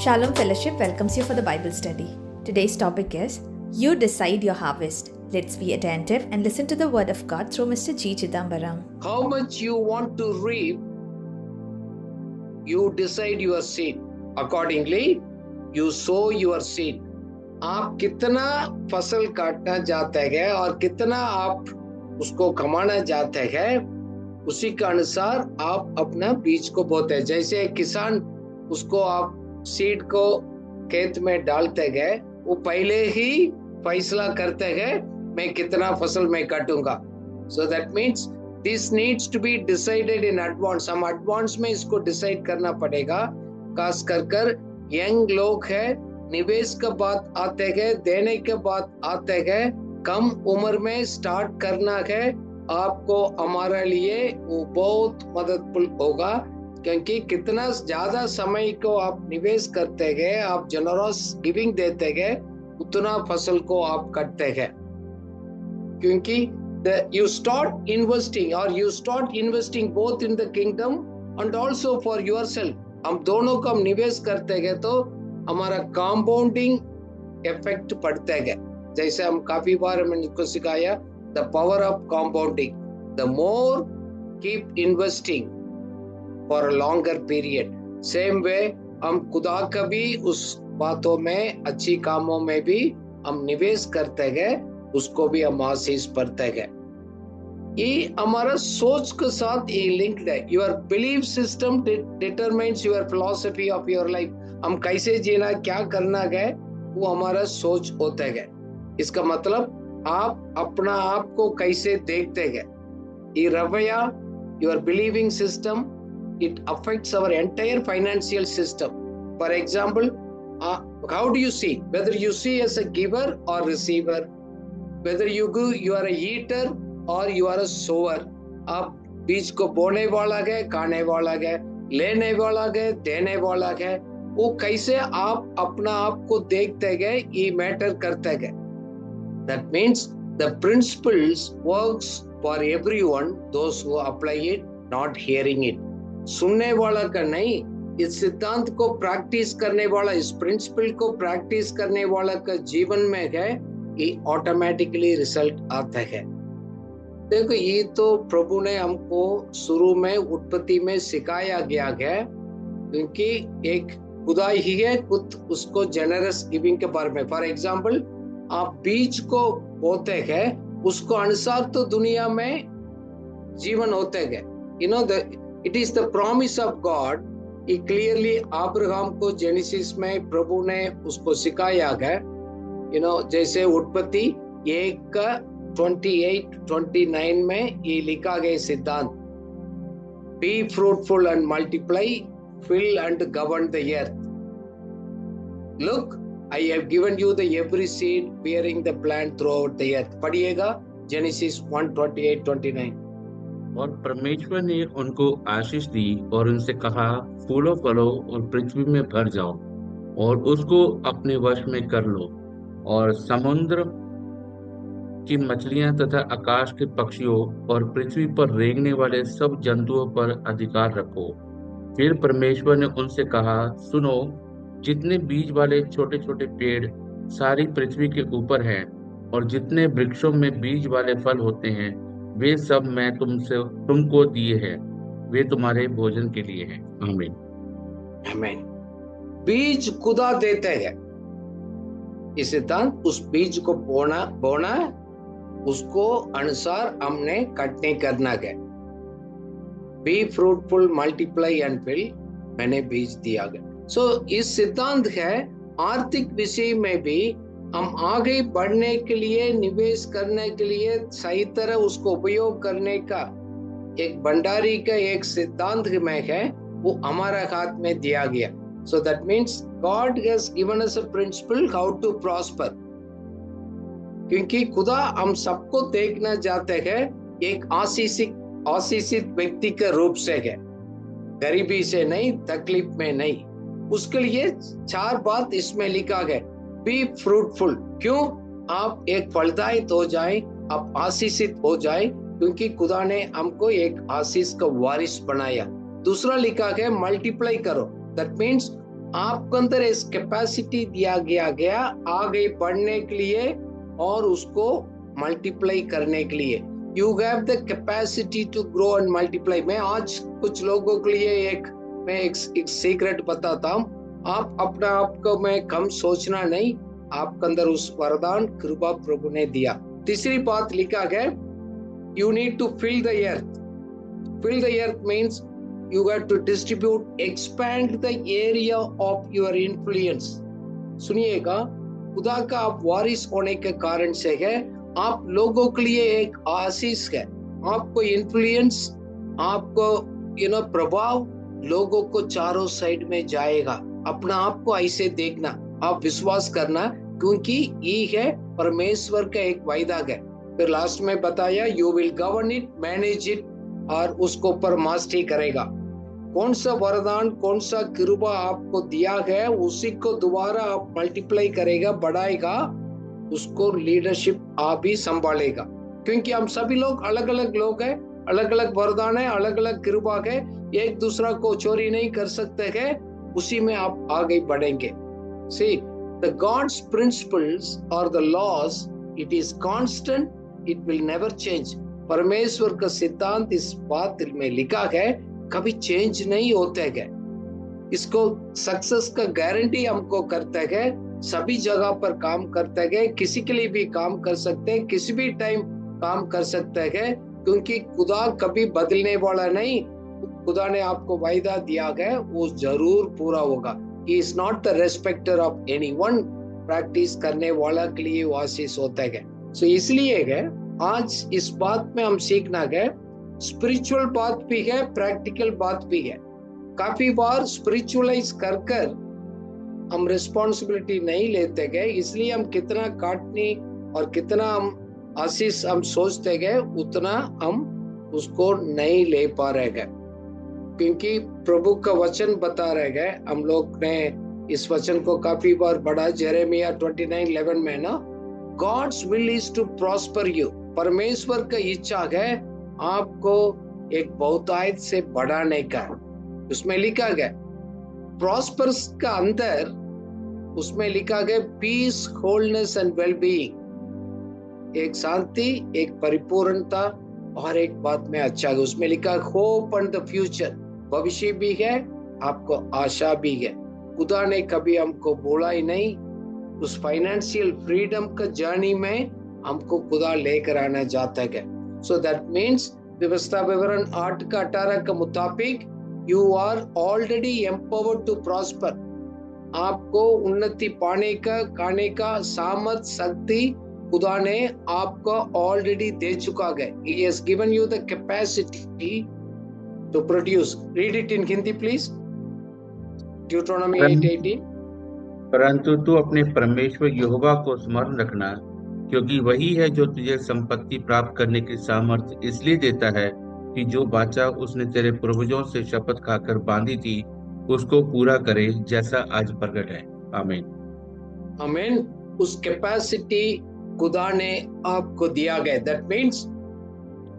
Shalom Fellowship welcomes you for the Bible study. Today's topic is You Decide Your Harvest. Let's be attentive and listen to the word of God through Mr. G. Chidambaram. How much you want to reap, you decide your seed. Accordingly, you sow your seed. आप कितना फसल काटना चाहते हैं और कितना आप उसको कमाना चाहते हैं, उसी के अनुसार आप अपना बीज को बोते हैं. जैसे एक किसान उसको आप सीड को खेत में डालते गए, वो पहले ही फैसला करते हैं मैं कितना फसल में काटूंगा. So that means this needs to be decided in advance. हम एडवांस में इसको डिसाइड करना पड़ेगा. खास कर यंग लोग है, निवेश के बाद आते हैं, देने के बाद आते हैं, कम उम्र में स्टार्ट करना है. आपको हमारे लिए वो बहुत मददफुल होगा, क्योंकि कितना ज्यादा समय को आप निवेश करते हैं, आप जनरस गिविंग देते हैं, उतना फसल को आप काटते हैं. क्योंकि you start investing or you start investing both in the kingdom and also for yourself. हम दोनों का निवेश करते हैं तो हमारा कंपाउंडिंग इफेक्ट पड़ता है. जैसे हम काफी बार मैंने इसको सिखाया, the power of compounding. The more keep investing for a longer period. Same way हम खुदा का भी उस बातों में, अच्छी कामों में भी हम निवेश करते हैं, उसको भी हम आशीष पढ़ते हैं. ये हमारा सोच के साथ ये लिंक्ड है. Your belief system determines your philosophy of your life. हम कैसे जीना, क्या करना है, वो हमारा सोच होता है. इसका मतलब आप अपना आप को कैसे देखते हैं, ये रवैया, your believing system, it affects our entire financial system. For example, how do you see, whether you see as a giver or receiver, whether you are a eater or you are a sower. आप बीज को बोने वाला है, खाने वाला है, लेने वाला है, देने वाला है, वो कैसे आप अपना आप को देखते हैं, ये मैटर करता है. That means the principles works for everyone, those who apply it, not hearing it. सुनने वाला का नहीं, इस सिद्धांत को प्रैक्टिस करने वाला, इस प्रिंसिपल को प्रैक्टिस करने वाला का जीवन में है, ये ऑटोमेटिकली रिजल्ट आता है. देखो, ये तो प्रभु ने हमको शुरू में उत्पत्ति में सिखाया गया है, क्योंकि एक खुदा ही है खुद उसको जेनरस गिविंग के बारे में. फॉर एग्जाम्पल, आप बीज को बोते हैं, उसको अनुसार तो दुनिया में जीवन होते हैं. You know, it is the promise of God. ये क्लियरली अब्राहम को जेनेसिस में प्रभु ने उसको सिखाया है. यू नो, जैसे उत्पत्ति 1:28-29 में ये लिखा गया सिद्धांत, be fruitful and multiply, fill and govern the earth. Look, I have given you the every seed bearing the plant throughout the earth. पढ़िएगा जेनेसिस 1:28-29. और परमेश्वर ने उनको आशीष दी और उनसे कहा, फूलो फलो और पृथ्वी में भर जाओ और उसको अपने वश में कर लो, और समुद्र की मछलियां तथा आकाश के पक्षियों और पृथ्वी पर रेंगने वाले सब जंतुओं पर अधिकार रखो. फिर परमेश्वर ने उनसे कहा, सुनो, जितने बीज वाले छोटे छोटे पेड़ सारी पृथ्वी के ऊपर हैं और जितने वृक्षों में बीज वाले फल होते हैं, वे सब मैं तुमको दिए हैं, वे तुम्हारे भोजन के लिए हैं. आमीन. आमीन. बीज खुदा देते हैं. इस सिद्धांत, उस बीज को बोना उसको अनुसार हमने कटने करना है. Be fruitful, multiply and fill, मैंने बीज दिया गया. सो इस सिद्धांत है आर्थिक विषय में भी हम आगे बढ़ने के लिए, निवेश करने के लिए, सही तरह उसको उपयोग करने का एक भंडारी का एक सिद्धांत में है, वो हमारा हाथ में दिया गया. So that means God has given us a principle how to prosper. क्योंकि खुदा हम सबको देखना चाहते हैं एक आशीषित व्यक्ति के रूप से है, गरीबी से नहीं, तकलीफ में नहीं. उसके लिए 4 बात इसमें लिखा है. Be fruitful. क्यों? आप एक फलदायित हो जाए, आप आशीषित हो जाए, क्योंकि खुदा ने हमको एक आशीष का वारिस बनाया. दूसरा लिखा है मल्टीप्लाई करो. दैट मीन्स आपके अंदर इस कैपेसिटी दिया गया आगे बढ़ने के लिए और उसको मल्टीप्लाई करने के लिए। You have the capacity to grow and multiply. मैं आज कुछ लोगों के लिए मैं एक सीक्रेट बताता हूँ। आप अपना आप को मैं कम सोचना नहीं, आपके अंदर उस वरदान कृपा प्रभु ने दिया। तीसरी बात लिखा गया, you need to fill the earth. Fill the earth means you have to distribute, expand the area of your influence। सुनिएगा, खुदा का आप वारिस होने के कारण से है, आप लोगों के लिए एक आशीष है। आपको इन्फ्लुएंस, आपको प्रभाव लोगों को चारों साइड में जाएगा। अपना आप को ऐसे देखना, आप विश्वास करना, क्योंकि ये है परमेश्वर का एक वायदा है। फिर लास्ट में बताया, you will govern it, manage it, और उसको ऊपर मास्टरी करेगा। कौन सा वरदान, कौन सा कृपा आपको दिया है, उसी को दोबारा आप मल्टीप्लाई करेगा, बढ़ाएगा, उसको लीडरशिप आप ही संभालेगा। क्योंकि हम सभी लोग अलग अलग लोग हैं, अलग अलग वरदान है, अलग अलग कृपा है, एक दूसरा को चोरी नहीं कर सकते हैं, उसी में आप आगे बढ़ेंगे। See, the God's principles or the laws, it is constant, it will never change। परमेश्वर का सिद्धांत इस बात में लिखा है, कभी चेंज नहीं होते हैं। इसको सक्सेस का गारंटी हमको करते हैं, सभी जगह पर काम करते हैं, किसी के लिए भी काम कर सकते हैं, किसी भी टाइम काम कर सकते हैं, क्योंकि खुदा कभी बदलने वाला नहीं। खुदा ने आपको वायदा दिया है, वो जरूर पूरा होगा। He is not the respecter of anyone। Practice करने वाला के लिए वो आशीष होता है। So इसलिए है आज इस बात में हम सीखना है, स्पिरिचुअल बात भी है, प्रैक्टिकल बात भी है। काफी बार स्पिरिचुअलाइज कर हम रिस्पॉन्सिबिलिटी नहीं लेते गए, इसलिए हम कितना काटनी और कितना हम आशीष हम सोचते गए, उतना हम उसको नहीं ले पा रहे गए। क्योंकि प्रभु का वचन बता रहे गए, हम लोग ने इस वचन को काफी बार पढ़ा, यिर्मयाह 29:11 में ना, God's will is to prosper you। परमेश्वर का इच्छा है आपको एक बहुतायत से बढ़ाने का। उसमें लिखा गया प्रॉस्पर्स का अंदर, उसमें लिखा गया पीस, होलनेस एंड वेलबीइंग, एक शांति, एक परिपूर्णता, और एक बात में अच्छा है, उसमें लिखा होप एंड द फ्यूचर। भविष्य भी है, आपको आशा भी है। खुदा ने कभी हमको बोला ही नहीं, उस फाइनेंशियल फ्रीडम का जर्नी में हमको खुदा लेकर आना चाहता है। सो दैट मीन्स व्यवस्था विवरण 8 का 18 के मुताबिक you are already empowered to prosper. आपको उन्नति पाने का, खाने का सामर्थ, शक्ति खुदा ने आपको ऑलरेडी दे चुका है। He has given you the capacity to produce। Read it in Hindi please। Deuteronomy 8:18। परंतु तू अपने परमेश्वर यहोवा को स्मरण रखना, क्योंकि वही है जो तुझे संपत्ति प्राप्त करने की सामर्थ इसलिए देता है कि जो वाचा उसने तेरे पूर्वजों से शपथ खाकर बांधी थी, उसको पूरा करे, जैसा आज प्रकट है। आमीन। आमीन। उस कैपेसिटी खुदा ने आपको दिया गया। दैट मीन्स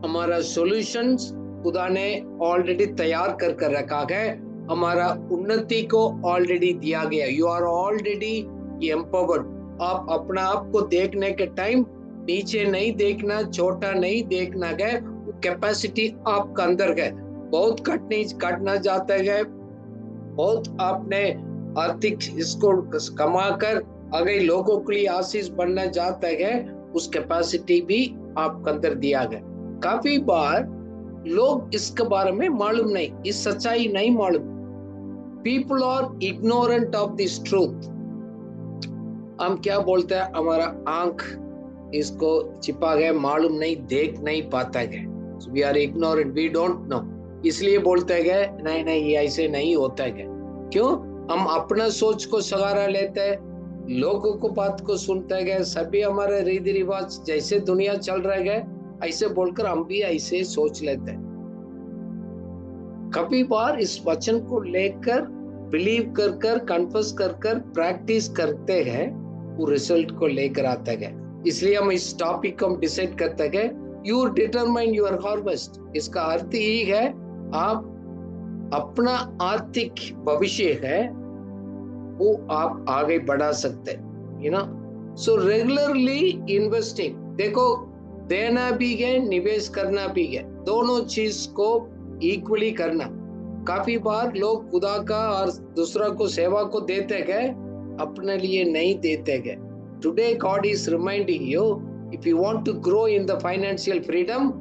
हमारा सॉल्यूशंस खुदा ने ऑलरेडी तैयार कर रखा है, हमारा उन्नति को ऑलरेडी दिया गया। You are already empowered. आप अपना आप को देखने के टाइम नीचे नहीं देखना, छोटा नहीं देखना है, कैपेसिटी आपका अंदर है। बहुत काटना चाहता है, बहुत आपने आर्थिक इसको कमाकर अगर लोगों के लिए आशीष बनना चाहता है, उस कैपेसिटी भी आपके अंदर दिया गया। काफी बार लोग इसके बारे में मालूम नहीं, इस सच्चाई नहीं मालूम। People are ignorant of this truth. हम क्या बोलते हैं, हमारा आंख इसको छिपा गया, मालूम नहीं, देख नहीं पाता है। We are ignorant, we don't know. इसलिए बोलते हैं नहीं ये ऐसे नहीं होता है। क्यों? हम अपना सोच को सहारा लेते हैं, लोगों को बात को सुनते हैं, सभी हमारे रीति रिवाज जैसे दुनिया चल रहा है ऐसे बोलकर हम भी ऐसे सोच लेते हैं। कभी बार इस वचन को लेकर बिलीव कर कन्फेस कर प्रैक्टिस करते हैं, वो रिजल्ट को लेकर आता है। इसलिए हम इस टॉपिक को हम डिसाइड करते हैं, यू डिटरमाइन योर हार्वेस्ट। इसका अर्थ ही है आप अपना आर्थिक भविष्य है वो आप आगे बढ़ा सकते हैं, you know. So regularly investing, देखो देना भी है निवेश करना भी है, दोनों चीज को इक्वली करना। काफी बार लोग खुदा का और दूसरा को सेवा को देते गए, अपने लिए नहीं देते गए। Today God is reminding you, if you want to grow in the financial freedom,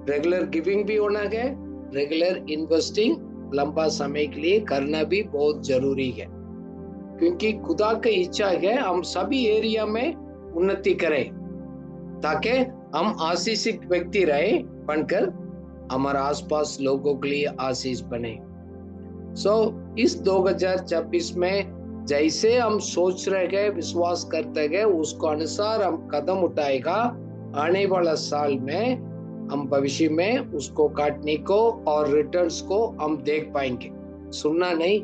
regular giving भी होना है, रेगुलर इन्वेस्टिंग लंबा समय के लिए करना भी बहुत जरूरी है। क्योंकि खुदा की इच्छा है हम सभी एरिया में उन्नति करें, ताकि हम आशीषित व्यक्ति रहे बनकर हमारे आसपास लोगों के लिए आशीष बने। इस 2026 में जैसे हम सोच रहे गए, विश्वास करते गए, उसको अनुसार हम कदम उठाएगा, आने वाला साल में हम भविष्य में उसको काटने को और रिटर्न्स को हम देख पाएंगे। सुनना नहीं,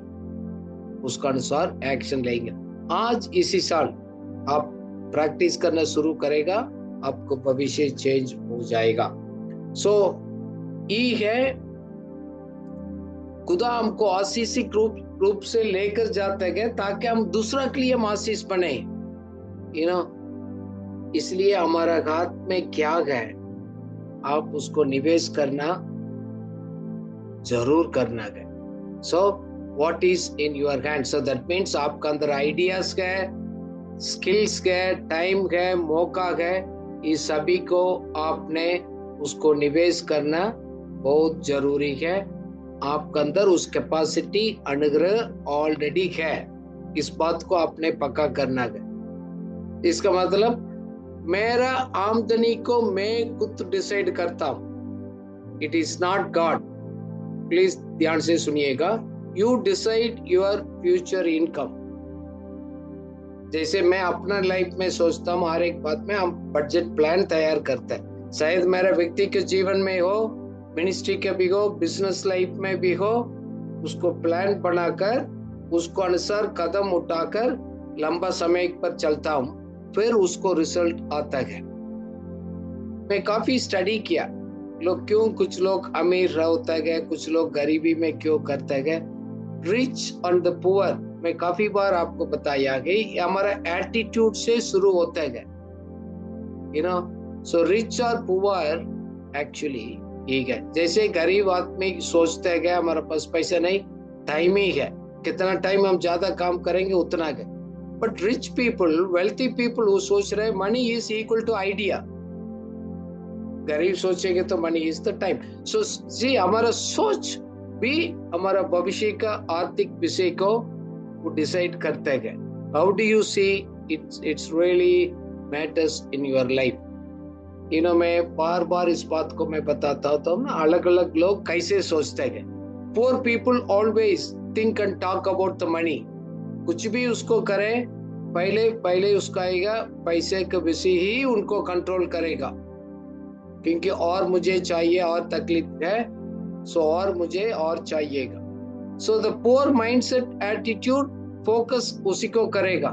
उसका अनुसार एक्शन लेंगे। आज इसी साल आप प्रैक्टिस करना शुरू करेगा, आपको भविष्य चेंज हो जाएगा। ये है खुदा हमको आशीषिक रूप से लेकर जाते गए, ताकि हम दूसरा के लिए हम आशीष बने, यू नो। इसलिए हमारा हाथ में क्या है, आप उसको निवेश करना जरूर करना है। What is in your hand, so that means आपका अंदर आइडियाज है, स्किल्स है, टाइम है, मौका है, इस सभी को आपने उसको निवेश करना बहुत जरूरी है। आपके अंदर उस कैपेसिटी, अनुग्रह ऑलरेडी है, इस बात को आपने पक्का करना है। इसका मतलब मेरा आमदनी को मैं खुद डिसाइड करता हूं, it is not God. Please ध्यान से सुनिएगा, you decide your future income. जैसे मैं अपना लाइफ में सोचता हूँ, हर एक बात में हम बजट प्लान तैयार करते हैं। शायद मेरा व्यक्तिगत जीवन में हो, मिनिस्ट्री के भी हो, बिजनेस लाइफ में भी हो, उसको प्लान बनाकर उसको अनुसार कदम उठाकर लंबा समय पर चलता हूँ, फिर उसको रिजल्ट आता है। मैं काफी स्टडी किया, लोग क्यों, कुछ लोग अमीर होते गए, कुछ लोग गरीबी में क्यों करते गए, रिच एंड द पुअर। मैं काफी बार आपको बताया गई, हमारा एटीट्यूड से शुरू होता है, यू नो। रिच और पुअर एक्चुअली ठीक है। जैसे गरीब आदमी सोचते हैं कि हमारे पास पैसा नहीं, टाइम ही है, कितना टाइम हम ज्यादा काम करेंगे उतना है। But rich people, wealthy people, वो सोच रहे money is equal to idea. गरीब सोचेंगे तो मनी इज द टाइम। जी हमारा सोच भी हमारा भविष्य का आर्थिक विषय को डिसाइड करते हैं। How do you see it's really matters in your life, you know. मैं बार बार इस बात को मैं बताता हूँ ना, अलग अलग लोग कैसे सोचते हैं। Poor people always think and talk about the money. कुछ भी उसको करें, पहले उसका आएगा पैसे के विषय ही उनको कंट्रोल करेगा, क्योंकि और मुझे चाहिए, और तकलीफ है, और मुझे और चाहिएगा। The poor mindset attitude focus उसी को करेगा।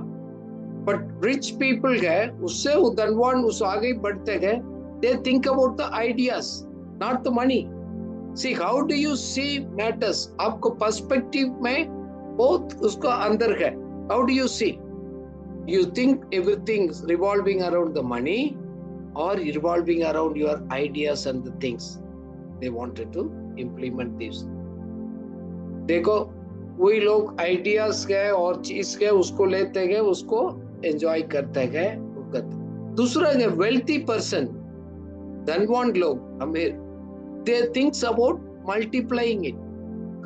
बट रिच पीपल है, उससे वो धनवान उस आगे बढ़ते गए, they think about the ideas, not the money. See how do you see matters, आपको पर्सपेक्टिव में बहुत उसका अंदर है। How do you see, you think everything revolving around the money or revolving around your ideas and the things they wanted to implement this. देखो वही लोग ideas गए और चीज गए उसको लेते गए, उसको एंजॉय करते गए। दूसरा है वेल्थी पर्सन, धनवान लोग, अमीर, they thinks about multiplying it.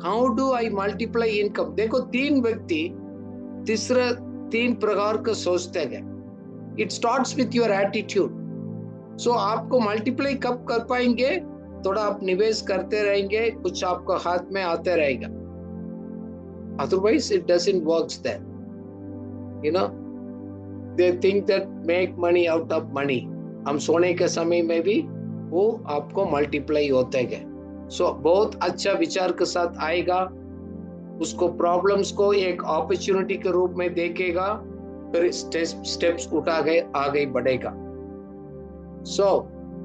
How do I multiply income. देखो तीन व्यक्ति तीन प्रकार का सोचते हैं। It starts with your attitude. आपको मल्टीप्लाई कब कर पाएंगे, थोड़ा आप निवेश करते रहेंगे, कुछ आपको हाथ में आते रहेगा, otherwise it doesn't works there, you know. They think that make money out of money। हम सोने के समय में भी वो आपको मल्टीप्लाई होते गए। बहुत अच्छा विचार के साथ आएगा, उसको प्रॉब्लम्स को एक अपॉर्चुनिटी के रूप में देखेगा, फिर स्टेप्स उठा गए आगे बढ़ेगा।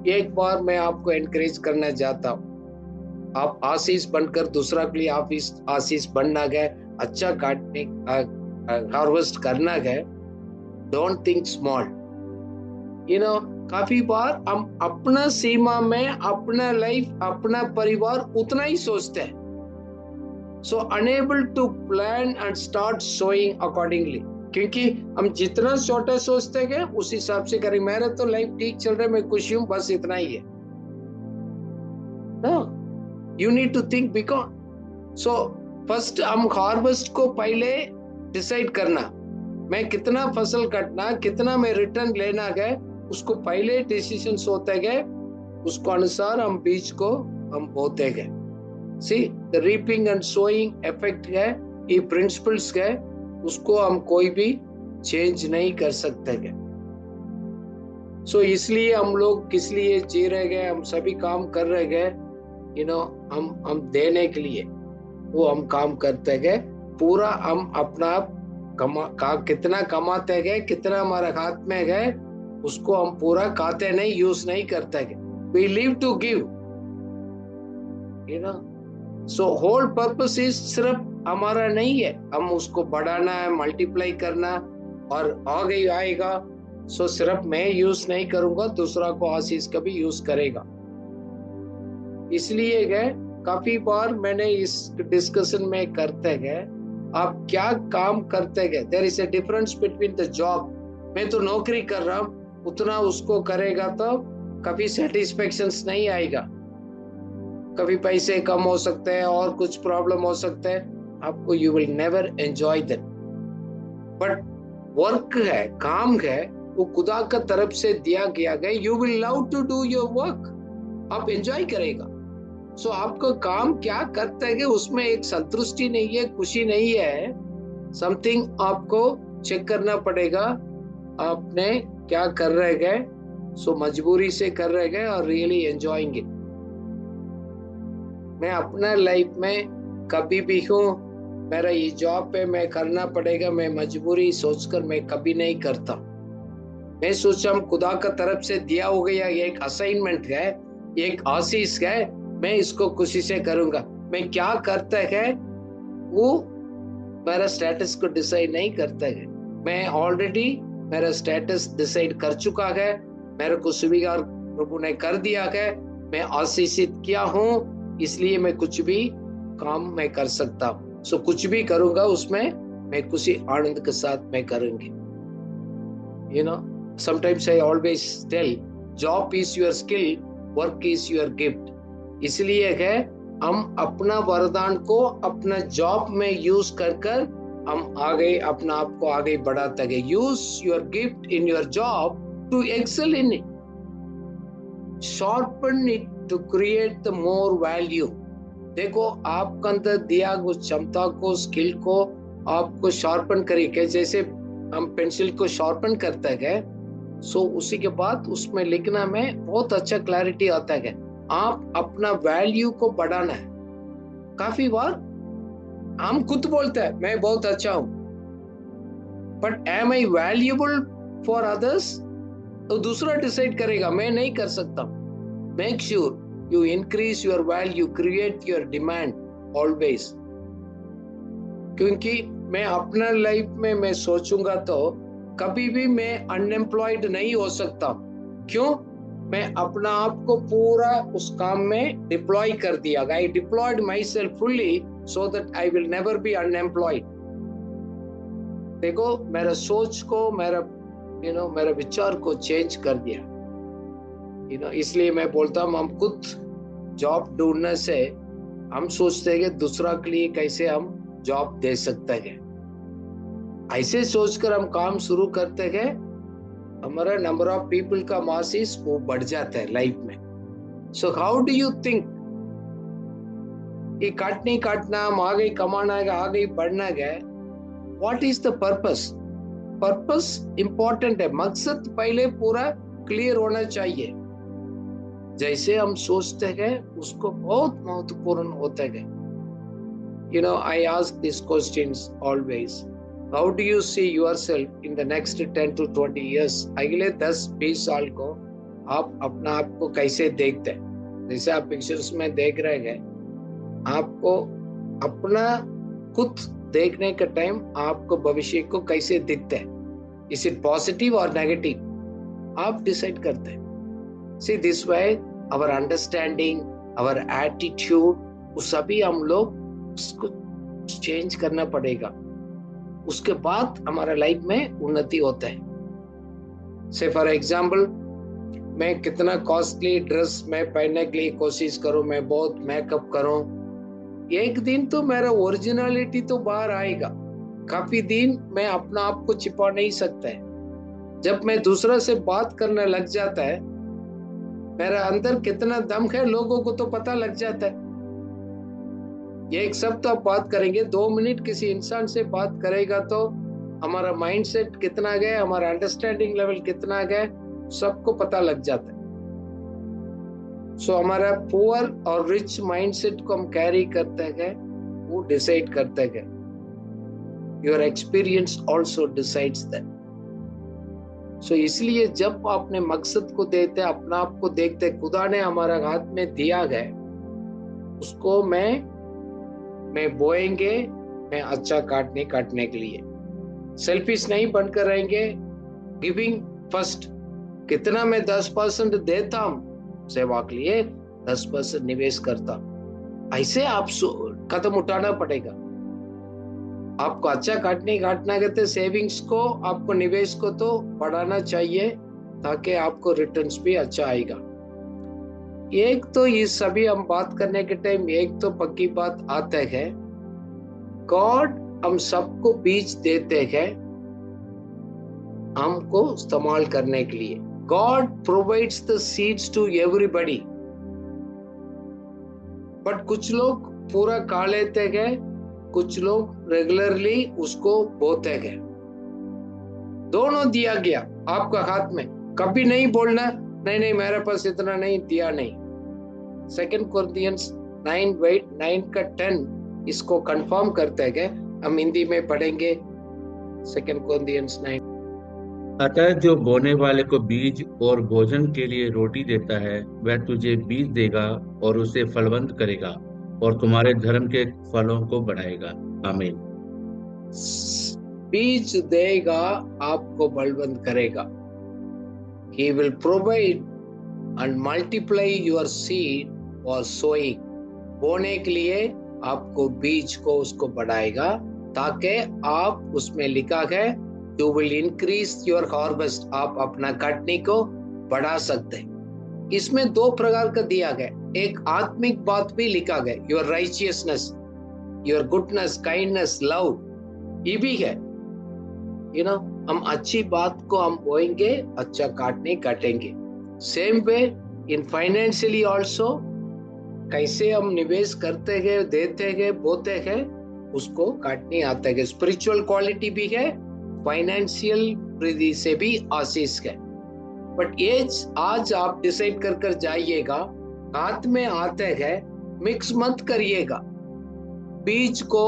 एक बार मैं आपको एनकरेज करना चाहता हूँ, आप आशीष बनकर दूसरा के लिए आप इस आशीष बनना गए, अच्छा हार्वेस्ट करना है, डोंट थिंक स्मॉल। काफी बार हम अपना सीमा में अपना लाइफ, अपना परिवार उतना ही सोचते हैं, so enable to plan and start sowing accordingly. क्योंकि हम जितना छोटा सोचते हैं उस हिसाब से करें। मेरा तो लाइफ ठीक चल रहा है, मैं खुश हूं, बस इतना ही है। You need to think because. So first हम हार्वेस्ट को पहले डिसाइड करना, मैं कितना फसल काटना, कितना मैं रिटर्न लेना है, उसको पहले डिसीजन होते गए, उसको अनुसार हम बीज को हम बोते गए। See the reaping and sowing effect है, ये प्रिंसिपल्स है, उसको हम कोई भी चेंज नहीं कर सकते गए। सो इसलिए हम लोग किस लिए जी रहे गए, हम सभी काम कर रहे गए, हम देने के लिए वो हम काम करते गए। पूरा हम अपना कितना कमाते गए, कितना हमारे हाथ में गए, उसको हम पूरा खाते नहीं, यूज नहीं करते गए। We live to give, so whole purpose is सिर्फ हमारा नहीं है, हम उसको बढ़ाना है, मल्टीप्लाई करना, और आगे आएगा। सो सिर्फ मैं यूज नहीं करूंगा, दूसरा को आशीष कभी यूज करेगा। इसलिए गए काफी बार मैंने इस डिस्कशन में करते गए, आप क्या काम करते गए, there is a difference between the job. मैं तो नौकरी कर रहा हूं, उतना उसको करेगा तो कभी सेटिस्फेक्शन नहीं आएगा, कभी पैसे कम हो सकते हैं और कुछ प्रॉब्लम हो सकते हैं आपको, you will never enjoy that. But work है, काम है, वो खुदा का तरफ से दिया गया है, you will love to do your work, आप एंजॉय करेगा। सो आपको काम क्या करते हैं उसमें एक संतुष्टि नहीं है, खुशी नहीं है, समथिंग आपको चेक करना पड़ेगा, आपने क्या कर रहे गए। सो मजबूरी से कर रहे गए और रियली एंजॉयिंग इट। मैं अपना लाइफ में कभी भी हूँ, मेरा ये जॉब पे मैं करना पड़ेगा, मैं मजबूरी सोचकर मैं कभी नहीं करता। मैं सोचा हम खुदा का तरफ से दिया हो गया, एक असाइनमेंट है, एक आशीष है, मैं इसको खुशी से करूंगा। मैं क्या करता है वो मेरा स्टेटस को डिसाइड नहीं करता है, मैं ऑलरेडी मेरा स्टेटस डिसाइड कर चुका है, मेरे को स्वीकार प्रभु ने कर दिया है, मैं आशीषित किया हूँ, इसलिए मैं कुछ भी काम मैं कर सकता हूँ। सो कुछ भी करूंगा उसमें मैं खुशी आनंद के साथ मैं करूंगी। Sometimes I always tell, job is your skill, work is your gift. इसलिए है हम अपना वरदान को अपना जॉब में यूज कर हम आगे अपना आप को आगे बढ़ाते गए। Use your gift in your job to excel in it, sharpen it to create the more value. देखो आपके अंदर दिया उस क्षमता को, स्किल को आपको शार्पन करिए, जैसे हम पेंसिल को शार्पन करते हैं, सो उसी के बाद उसमें लिखना में बहुत अच्छा क्लैरिटी आता है। आप अपना वैल्यू को बढ़ाना है। काफी बार हम खुद बोलते हैं मैं बहुत अच्छा हूं, but am I valuable for others, तो दूसरा डिसाइड करेगा, मैं नहीं कर सकता। Make sure you increase your value, create your demand always. क्योंकि मैं अपना लाइफ में मैं सोचूंगा तो कभी भी मैं अनएम्प्लॉयड नहीं हो सकता। क्यों? मैं अपना आप को पूरा उस काम में डिप्लॉय कर दिया। I deployed myself fully so that I will never be unemployed. देखो मेरा सोच को, मेरा विचार को चेंज कर दिया। इसलिए मैं बोलता हूँ हम खुद जॉब ढूंढने से हम सोचते हैं कि दूसरा के लिए कैसे हम जॉब दे सकते हैं। ऐसे सोचकर हम काम शुरू करते हैं, हमारा नंबर ऑफ पीपल का मासिस वो बढ़ जाता है लाइफ में। So how do you think, ये काटना हम आगे कमाना है, आगे बढ़ना है, what is the purpose? Purpose important है, मकसद पहले पूरा क्लियर होना चाहिए। जैसे हम सोचते हैं उसको बहुत महत्वपूर्ण होता है। I ask these questions always. How do you see yourself in the next 10 to 20 years? अगले 10-20 साल को आप अपना आप को कैसे देखते हैं? जैसे आप पिक्चर्स में देख रहे हैं, आपको अपना खुद देखने का टाइम आपको भविष्य को कैसे दिखता है, इज इट पॉजिटिव और नेगेटिव, आप डिसाइड करते हैं। See this way our understanding, our attitude, वो सभी हम लोग उसको चेंज करना पड़ेगा। उसके बाद हमारा लाइफ में उन्नति होता है। से फॉर एग्जाम्पल, मैं कितना कॉस्टली ड्रेस मैं पहनने के लिए कोशिश करूं, मैं बहुत मेकअप करूं, एक दिन तो मेरा ओरिजिनलिटी तो बाहर आएगा। काफी दिन मैं अपना आप को छिपा नहीं सकता है। जब मैं दूसरा से बात करने लग जाता है, मेरा अंदर कितना दम है लोगों को तो पता लग जाता है। एक शब्द आप बात करेंगे, 2 मिनट किसी इंसान से बात करेगा तो हमारा माइंडसेट कितना गया, हमारा अंडरस्टैंडिंग लेवल कितना गया, सबको पता लग जाता है। सो हमारा पुअर और रिच माइंडसेट को हम कैरी करते हैं, वो डिसाइड करते हैं। Your experience also decides that. So इसलिए जब अपने मकसद को देखते, अपना आप को देखते, खुदा ने हमारा हाथ में दिया है, उसको मैं बोएंगे, मैं अच्छा काटने के लिए सेल्फिश नहीं बनकर रहेंगे। गिविंग फर्स्ट, कितना मैं 10% देता हूं सेवा के लिए, 10% निवेश करता, ऐसे आप कदम उठाना पड़ेगा। आपको अच्छा काटना कहते सेविंग्स को, आपको निवेश को तो बढ़ाना चाहिए ताकि आपको रिटर्न्स भी अच्छा आएगा। एक तो ये सभी हम बात करने के टाइम एक तो पक्की बात आता है, गॉड हम सबको बीज देते हैं हमको इस्तेमाल करने के लिए। God provides the seeds to everybody, but कुछ लोग पूरा खा लेते हैं, कुछ लोग रेगुलरली उसको बोते हैं। दोनों दिया गया आपका हाथ में। कभी नहीं बोलना नहीं मेरे पास इतना नहीं दिया, नहीं। 2 कोरिन्थियंस 9 का 10 इसको कंफर्म करते हैं। हम हिंदी में पढ़ेंगे 2 कोरिन्थियंस 9। अतः जो बोने वाले को बीज और भोजन के लिए रोटी देता है, वह तुझे बीज देगा और उसे फलवंत करेगा और तुम्हारे धर्म के फलों को बढ़ाएगा। आमीन। बीज देगा, आपको बलवंत करेगा। He will provide and multiply your seed for sowing. बोने के लिए आपको बीज को उसको बढ़ाएगा ताकि आप, उसमें लिखा है You will increase your harvest, आप अपना कटनी को बढ़ा सकते हैं। इसमें 2 प्रकार का दिया गया, एक आत्मिक बात भी लिखा गया, Your righteousness, Your goodness, kindness, love, ये भी है। हम अच्छी बात को हम बोएंगे, अच्छा काटेंगे। सेम वे इन फाइनेंशियली ऑल्सो, कैसे हम निवेश करते हैं, देते हैं, बोते हैं, उसको काटने आता है। स्पिरिचुअल क्वालिटी भी है, फाइनेंशियल वृद्धि से भी आशीष है। बट आज आप डिसाइड कर जाइएगा, हाथ में आते हैं, मिक्स मत करिएगा। बीज को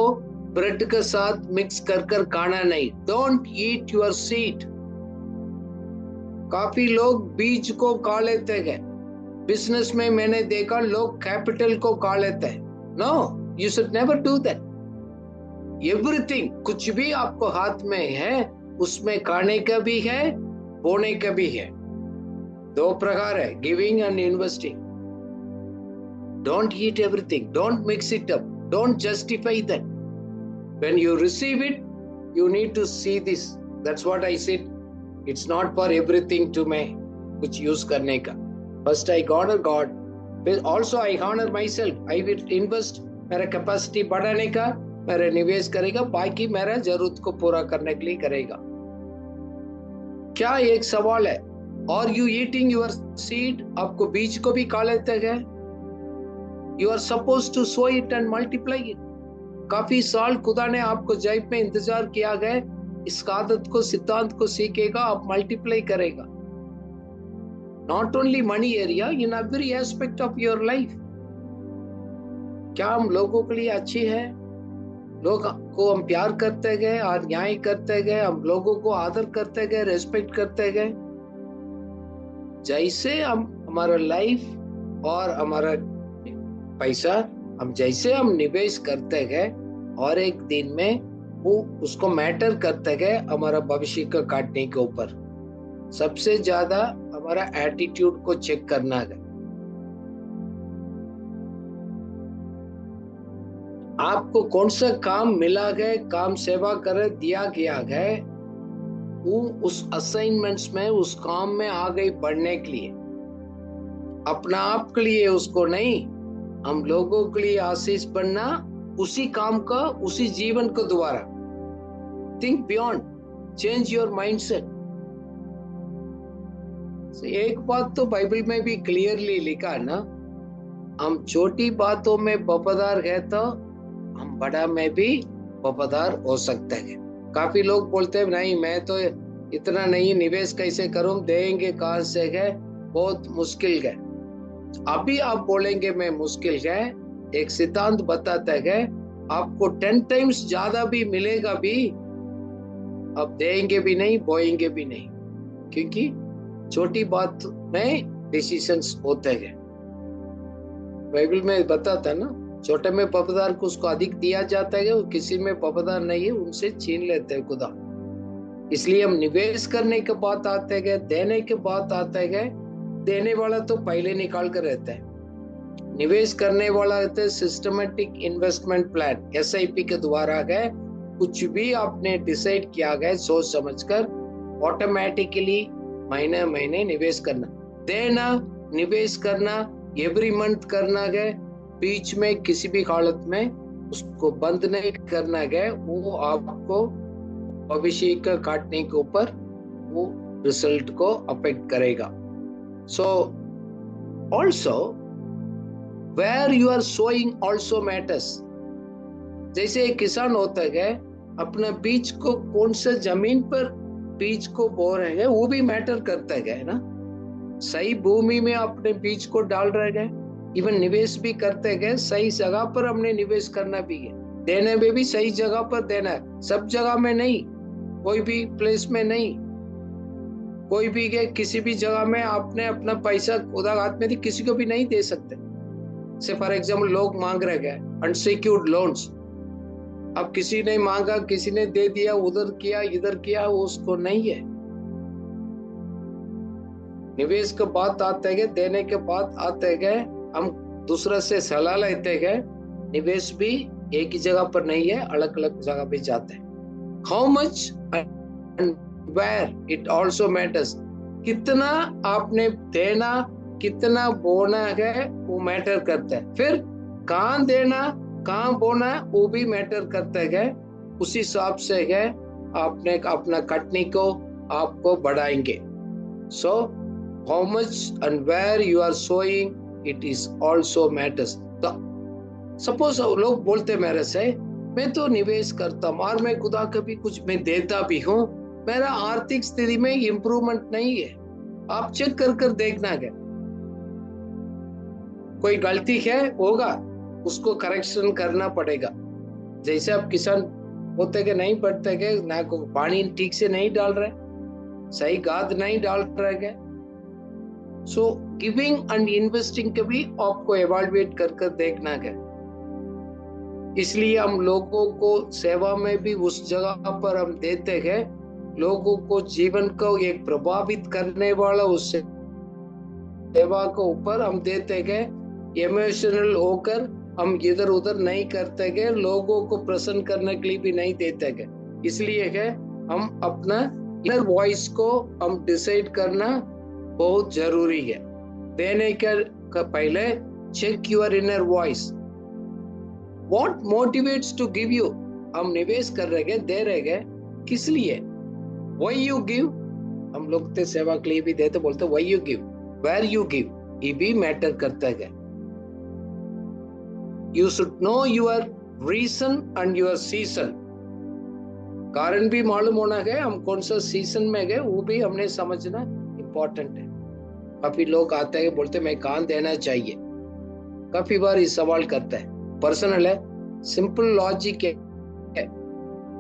ब्रेड के साथ मिक्स कर खाना नहीं। Don't eat your seed. काफी लोग बीज को खा लेते हैं। बिजनेस में मैंने देखा लोग कैपिटल को खा लेते हैं। No, you should never do that. Everything, कुछ भी आपको हाथ में है, उसमें खाने का भी है, बोने का भी है। 2 प्रकार है, giving and investing. Don't eat everything, don't mix it up, don't justify that. When you receive it, you need to see this. That's what I said. It's not for everything to me, कुछ use करने का। First I honor God, also I honor myself. I will invest, मेरा capacity बढ़ाने का, मेरा निवेश करेगा, बाकी मेरा जरूरत को पूरा करने के लिए करेगा। क्या एक सवाल है, Are you eating your seed? आपको बीज को भी खा लेते हैं। You are supposed to sow it and multiply it. काफी साल खुदा ने आपको जेब में इंतजार किया गया, इस आदत को, सिद्धांत को सीखेगा, आप मल्टीप्लाई करेगा। Not only money area, in every aspect of your life. क्या हम लोगों के लिए अच्छे हैं? लोग को हम प्यार करते गए और न्याय करते गए, हम लोगों को आदर करते गए, रेस्पेक्ट करते गए। जैसे हम हमारा लाइफ और हमारा पैसा हम जैसे हम निवेश करते गए, और एक दिन में वो उसको मैटर करता है हमारा भविष्य का काटने के ऊपर। सबसे ज्यादा हमारा एटीट्यूड को चेक करना है। आपको कौन सा काम मिला है, काम सेवा कर दिया गया है, वो उस असाइनमेंट्स में, उस काम में आ गई बढ़ने के लिए, अपना आप के लिए उसको नहीं, हम लोगों के लिए आशीष बनना, उसी काम का, उसी जीवन को दोबारा think beyond, change your mindset. एक बात तो बाइबल में भी क्लियरली लिखा है ना, हम छोटी बातों में वफादार है तो हम बड़ा में भी वफादार हो सकते हैं। काफी लोग बोलते हैं नहीं मैं तो इतना नहीं, निवेश कैसे करूं, देंगे कहां से है, बहुत मुश्किल है। अभी आप बोलेंगे मैं मुश्किल है, एक सिद्धांत बताता है आपको 10 टाइम्स ज्यादा भी मिलेगा भी, अब देंगे भी नहीं, बोएंगे भी नहीं, क्योंकि छोटी बात में डिसीजंस होते हैं। बाइबल में बताता ना, छोटे में वफादार को उसको अधिक दिया जाता है, और किसी में वफादार नहीं है उनसे छीन लेते हैं खुदा। इसलिए हम निवेश करने के बात आते हैं, देने के बात आते हैं। देने वाला तो पहले निकाल कर रहता है, निवेश करने वाला रहता है सिस्टमेटिक इन्वेस्टमेंट प्लान, SIP के द्वारा है। कुछ भी आपने डिसाइड किया गया सोच समझकर, ऑटोमेटिकली महीने महीने निवेश करना, देना, निवेश करना, एवरी मंथ करना है, बीच में किसी भी हालत में उसको बंद नहीं करना है। वो आपको भविष्य का काटने के ऊपर वो रिजल्ट को अफेक्ट करेगा। So also where you are sowing also matters. जैसे एक किसान होता है, अपना बीज को कौन सा जमीन पर बीज को बो रहे हैं वो भी मैटर करता है ना। सही भूमि में अपने बीज को डाल रहे हैं, इवन निवेश भी करते हैं, सही जगह पर हमने निवेश करना भी है, देने में भी सही जगह पर देना है, सब जगह में नहीं, कोई भी प्लेस में नहीं, कोई भी के किसी भी जगह में आपने अपना पैसा खुदा हाथ में किसी को भी नहीं दे सकते। से फॉर एग्जाम्पल लोग मांग रहे हैं अनसिक्योर्ड लोन्स, अब किसी ने मांगा, किसी ने दे दिया, उधर किया इधर किया, उसको नहीं है। निवेश के बात आते हैं, देने के बाद आते हैं, हम दूसरा से सलाह लेते हैं। निवेश भी एक ही जगह पर नहीं है, अलग अलग जगह पे जाते हैं। How much and where it also matters. कितना आपने देना, कितना बोना है वो मैटर करता है। फिर कहाँ देना, कहाँ बोना वो भी मैटर करता है। उस हिसाब से है आपने अपना कटनी को आपको बढ़ाएंगे। So how much and where you are sowing it is also matters. तो सपोज लोग बोलते मेरे से, मैं तो निवेश करता हूँ और मैं खुदा कभी कुछ मैं देता भी हूँ, मेरा आर्थिक स्थिति में इम्प्रूवमेंट नहीं है। आप चेक कर कर देखना है, कोई गलती है होगा, उसको करेक्शन करना पड़ेगा। जैसे आप किसान होते के नहीं पड़ते के, ना को पानी ठीक से नहीं डाल रहे, सही खाद नहीं डाल रहे। सो गिविंग एंड इन्वेस्टिंग के भी आपको एवेलुएट कर कर देखना है। इसलिए हम लोगों को सेवा में भी उस जगह पर हम देते हैं, लोगों को जीवन को एक प्रभावित करने वाला उस सेवा के ऊपर हम देते हैं। इमोशनल होकर हम इधर उधर नहीं करते हैं, लोगों को प्रसन्न करने के लिए भी नहीं देते हैं। इसलिए है हम अपना इनर वॉइस को हम डिसाइड करना बहुत जरूरी है। देने का पहले check your inner voice, what motivates to give you. हम निवेश कर रहे हैं, दे रहे हैं, किस लिए? Why you give. हम लोग तो सेवा के लिए भी देते, बोलते why you give, where you give, ये भी मैटर करता है। You should know your reason and your season. कारण भी मालूम होना है, हम कौन सा सीजन में गए वो भी हमने समझना इम्पोर्टेंट है। काफी लोग आते हैं बोलते मैं कहाँ देना चाहिए, काफी बार इस सवाल करता है, पर्सनल है, सिंपल लॉजिक है।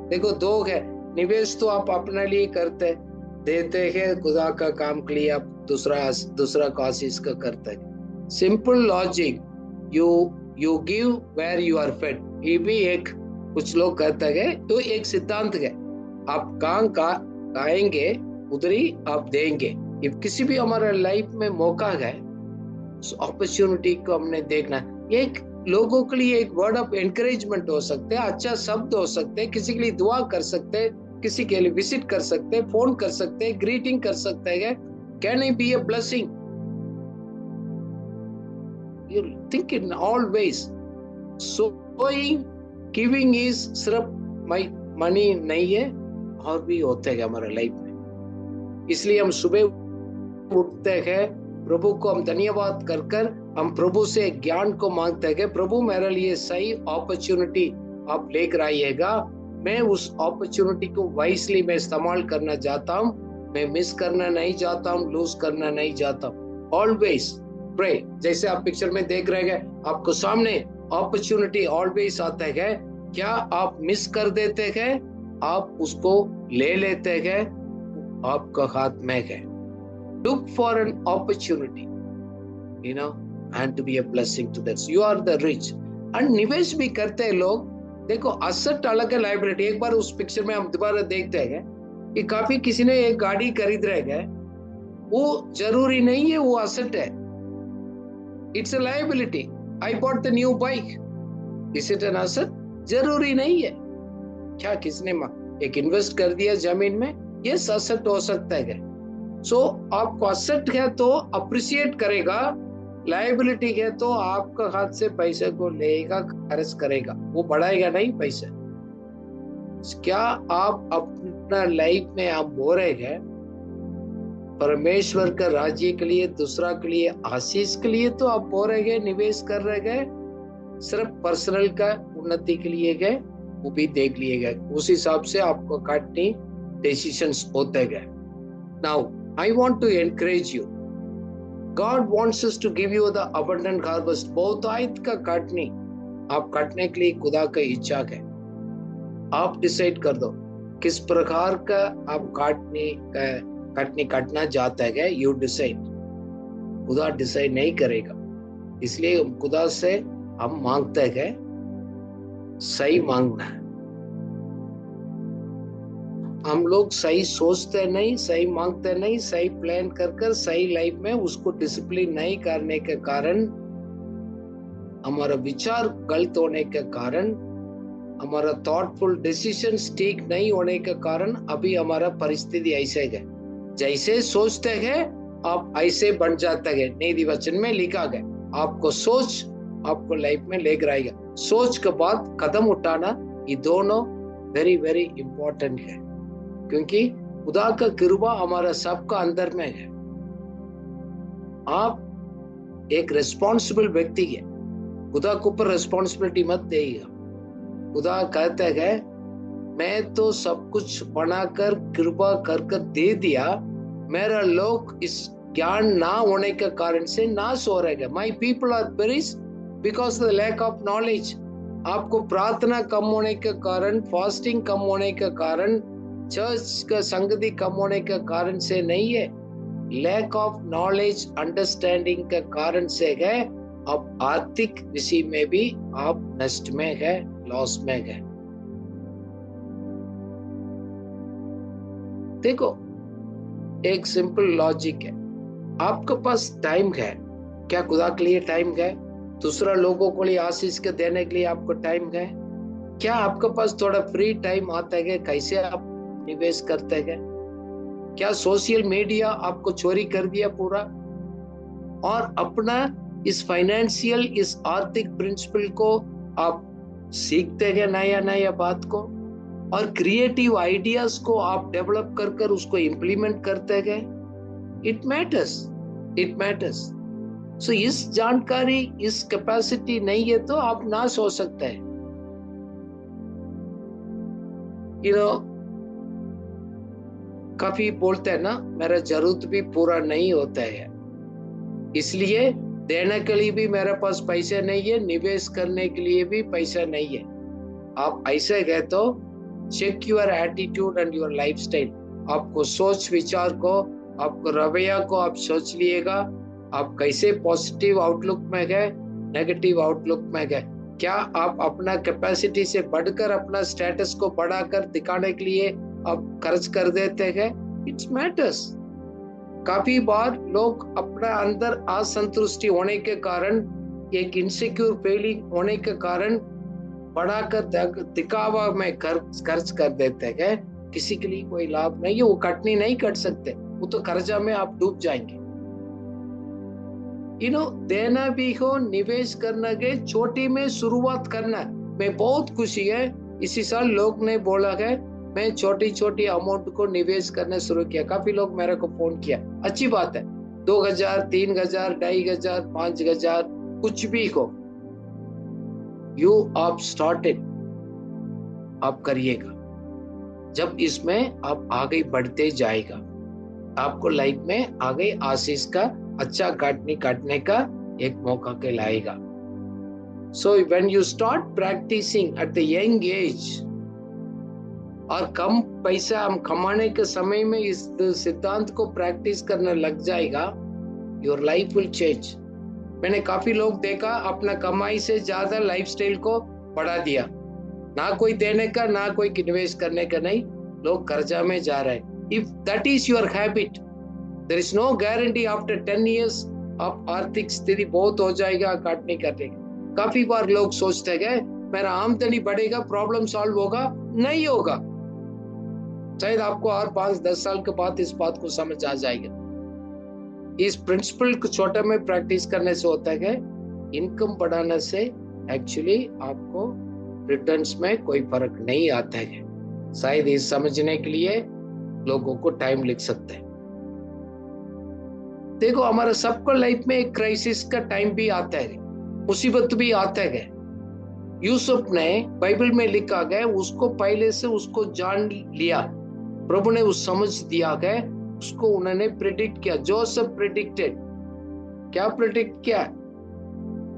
देखो दो है, निवेश तो आप अपने लिए करते देते हैं, खुदा का काम के लिए आप दूसरा कोशिश का करते हैं। Simple logic, you give where you are fed, ये भी एक कुछ लोग कहते हैं तो एक सिद्धांत है, आप कहाँ का आएंगे उधर ही आप देंगे। if किसी भी हमारे लाइफ में मौका है, उस अपॉर्चुनिटी को हमने देखना। एक लोगों के लिए एक वर्ड ऑफ एनकरेजमेंट हो सकते हैं, अच्छा शब्द हो सकते हैं, किसी के लिए दुआ कर सकते हैं, किसी के लिए विजिट कर सकते हैं, फोन कर सकते हैं, ग्रीटिंग कर सकते हैं। Can I be a blessing? You think in all ways. Sowing, giving is सिर्फ मनी नहीं है, और भी होते हैं हमारे लाइफ में। इसलिए हम सुबह उठते हैं, प्रभु को हम धन्यवाद कर कर हम प्रभु से ज्ञान को मांगते हैं। प्रभु मेरे लिए सही अपॉर्चुनिटी आप लेकर आइएगा, मैं उस अपॉर्चुनिटी को वाइसली मैं इस्तेमाल करना चाहता हूँ, मैं मिस करना नहीं चाहता हूँ, लूज करना नहीं चाहता हूँ। Always pray. जैसे आप पिक्चर में देख रहे हैं, आपको सामने अपॉर्चुनिटी ऑलवेज आता है, क्या आप मिस कर देते हैं? आप उसको ले लेते हैं, आपका हाथ में है। Look for an opportunity, and to be a blessing to that. You are the rich. And निवेश भी करते हैं लोग। देखो, असेट अलग है, लाइबिलिटी। एक बार उस पिक्चर में हम दोबारा देखते हैं कि काफी किसी ने एक गाड़ी खरीद रहे हैं, वो जरूरी नहीं है वो असेट है। It's a liability. I bought the new bike, is it an asset? जरूरी नहीं है। क्या किसने एक इन्वेस्ट कर दिया जमीन में, ये असेट हो सकता है। सो आपको असेट है तो अप्रिशिएट करेगा, लायबिलिटी है तो आपका हाथ से पैसे को लेगा, खर्च करेगा, वो बढ़ाएगा नहीं पैसे। क्या आप अपना लाइफ में आप बो रहे हैं परमेश्वर का राज्य के लिए, दूसरा के लिए, आशीष के लिए तो आप बो रहे हैं, निवेश कर रहे हैं? सिर्फ पर्सनल का उन्नति के लिए गए, वो भी देख लिए गए। उस हिसाब से आपको काटनी डिसीजंस होते गए। Now I want to encourage you. God wants us to give you the abundant harvest. बहुतायत का काटनी आप काटने के लिए खुदा का इच्छा है। आप डिसाइड कर दो किस प्रकार का आप काटना चाहता है। You decide. खुदा डिसाइड नहीं करेगा, इसलिए खुदा से हम मांगते हैं, सही मांगना है। हम लोग सही सोचते नहीं, सही मांगते नहीं, सही प्लान कर कर सही लाइफ में उसको डिसिप्लिन नहीं करने के कारण, हमारा विचार गलत होने के कारण, हमारा थॉटफुल डिसीजंस ठीक नहीं होने के कारण अभी हमारा परिस्थिति ऐसे है। जैसे सोचते हैं आप ऐसे बन जाते हैं। नीति वचन में लिखा गया, आपको सोच आपको लाइफ में लेकर आएगा। सोच के बाद कदम उठाना, ये दोनों वेरी वेरी इंपॉर्टेंट है, क्योंकि खुदा का कृपा हमारा सबका अंदर में है। आप एक रिस्पॉन्सिबल व्यक्ति है, खुदा के ऊपर रिस्पॉन्सिबिलिटी मत देगा। खुदा कहता है मैं तो सब कुछ बनाकर कृपा कर कर दे दिया, मेरा लोग इस ज्ञान ना होने के कारण से नाश हो रहे हैं। My people are perish because of the lack of knowledge. आपको प्रार्थना कम होने के कारण, फास्टिंग कम होने के कारण, चर्च का संगति कम होने के कारण से नहीं है, लैक ऑफ नॉलेज अंडरस्टैंडिंग के कारण से है। अब आर्थिक विषय में भी आप नष्ट में है, लॉस में है। देखो, एक सिंपल लॉजिक है, आपके पास टाइम है, क्या खुदा के लिए टाइम है? दूसरा लोगों को लिए आशीष के देने के लिए आपको टाइम है? क्या आपके पास थोड़ा फ्री टाइम आता है? कैसे आप निवेश करते हैं? क्या सोशल मीडिया आपको चोरी कर दिया पूरा? और अपना इस फाइनेंशियल, इस आर्थिक प्रिंसिपल को आप सीखते हैं, नया नया बात को, और क्रिएटिव आइडियाज को आप डेवलप कर कर उसको इम्प्लीमेंट करते हैं। It matters, it matters. So इस जानकारी, इस कैपेसिटी नहीं है तो आप नाश हो सकते हैं। काफी बोलते हैं ना, मेरा जरूरत भी पूरा नहीं होता है, इसलिए देने के लिए भी मेरे पास पैसे नहीं है, निवेश करने के लिए भी पैसा नहीं है। आप ऐसे गए तो check your attitude and your lifestyle. आपको सोच विचार को, आपको रवैया को आप सोच लिएगा, आप कैसे पॉजिटिव आउटलुक में गए, नेगेटिव आउटलुक में गए। क्या आप अपना कैपेसिटी से बढ़कर अपना स्टेटस को बढ़ाकर दिखाने के लिए आप खर्च कर देते हैं? It's matters. काफी बार लोग अपना अंदर असंतुष्टि होने के कारण, एक इनसिक्योर फीलिंग होने के कारण बढ़ाकर दिखावा में खर्च कर देते हैं। किसी के लिए कोई लाभ नहीं है, वो कटनी नहीं कट सकते, वो तो कर्जा में आप डूब जाएंगे। देना भी हो, निवेश करना के छोटी में शुरुआत करना। मैं बहुत खुशी है, इसी साल लोग ने बोला है मैं छोटी छोटी अमाउंट को निवेश करने शुरू किया। काफी लोग मेरे को फोन किया, अच्छी बात है। 2,000, 3,000, 2,500, 5,000, कुछ भी हो, यू आप स्टार्टेड, आप करिएगा। जब इसमें आप आगे बढ़ते जाएगा, आपको लाइफ में आगे आशीष का अच्छा काटने का एक मौका के लाएगा। So when you start practising at the young age, और कम पैसा हम कमाने के समय में इस सिद्धांत को प्रैक्टिस करने लग जाएगा, योर लाइफ विल चेंज। मैंने काफी लोग देखा, अपना कमाई से ज्यादा लाइफस्टाइल को बढ़ा दिया, ना कोई देने का ना कोई इन्वेस्ट करने का, नहीं, लोग कर्जा में जा रहे हैं। If that is your habit, there is no guarantee after 10 years आप आर्थिक स्थिति बहुत हो जाएगा काटने करने। काफी बार लोग सोचते हैं मेरा आमदनी बढ़ेगा, प्रॉब्लम सॉल्व होगा, नहीं होगा। शायद आपको और 5-10 साल के बाद इस बात को समझ आ जाएगा। इस प्रिंसिपल को छोटे में प्रैक्टिस करने से होता है, इनकम बढ़ाने से एक्चुअली आपको रिटर्न्स में कोई फर्क नहीं आता है। शायद इस समझने के लिए लोगों को टाइम लग सकता है। देखो, हमारा सबको लाइफ में एक क्राइसिस का टाइम भी आता है, मुसीबत भी आता है। यूसुफ ने बाइबल में लिखा गया, उसको पहले से उसको जान लिया, प्रभु ने उस समझ दिया गया, उसको उन्होंने प्रेडिक्ट किया। जोसेफ प्रेडिक्टेड, क्या प्रेडिक्ट किया?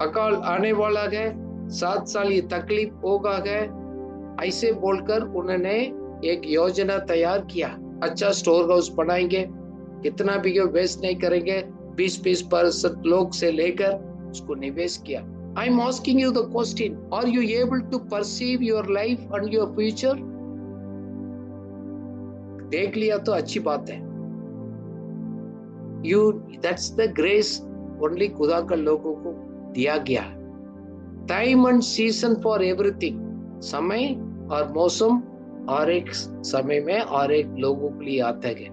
अकाल आने वाला है, 7 साल ये तकलीफ होगा है, ऐसे बोलकर उन्होंने एक योजना तैयार किया। अच्छा स्टोर हाउस बनाएंगे, कितना भी वेस्ट नहीं करेंगे, 20-20% लोग से लेकर उसको निवेश किया। I am asking you the question, are you able to perceive your life and your future? देख लिया तो अच्छी बात है। That's the grace only खुदा का लोगों को दिया गया। Time and season for everything, समय और मौसम और एक समय में और एक लोगों के लिए आता है।